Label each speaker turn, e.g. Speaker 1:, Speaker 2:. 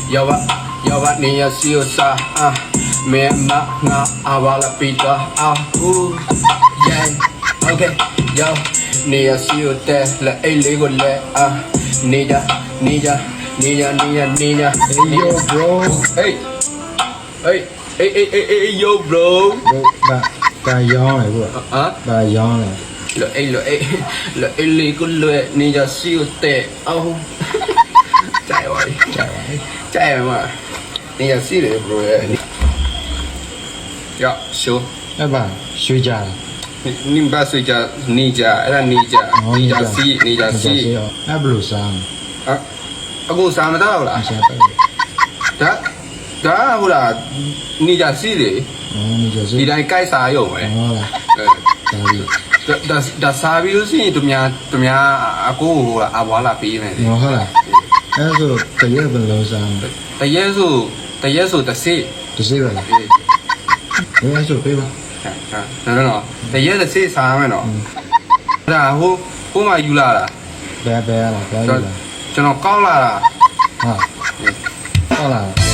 Speaker 1: Yawa ni ya siusa Mema nga awala pita Yeah Okay Yo Ni ya siute La illegal le Nija
Speaker 2: Hey yo bro
Speaker 1: Hey yo bro
Speaker 2: ဒါရောင်းလေဘုရားဒါရောင်းလေ
Speaker 1: La illegal le Ni ya siute Chạy rồi Chạy rồi mà Ni ya si le bro Ya sure
Speaker 2: အဲ့ပါရွှေကြတယ်
Speaker 1: Ni ba sui ja ni ja era ni ja si
Speaker 2: အဲ့ဘယ်လိုစားမ
Speaker 1: အခုစားမတော့
Speaker 2: လဲ
Speaker 1: လား
Speaker 2: စားပဲ
Speaker 1: ဒါဟုတ်လားနေကြစီလေ
Speaker 2: နေကြစီ
Speaker 1: ဒီတိုင်းကိုက်စားရုံပဲ
Speaker 2: ဟုတ်လားဒါပြီး
Speaker 1: ဒါစားပြီးလို့ရှိရင်သူများအကိုဟိုလားအဘွားလာပေးမယ်
Speaker 2: ဟုတ်လားအဲ့ဆိုတရက်ဘယ်လိုစားမလဲ
Speaker 1: တရက်ဆိုတစ်စိ
Speaker 2: တစိပဲလားအဲ့ဆိုပေးပါ
Speaker 1: နော်တရက်တစ်စိစားမယ်နော်ဒါဟိုမှာယူလာတာ
Speaker 2: ဘယ်ရလားဘယ်ရလား
Speaker 1: ကျွန်တော်ကောက်လာတာ
Speaker 2: ဟာဟုတ်လား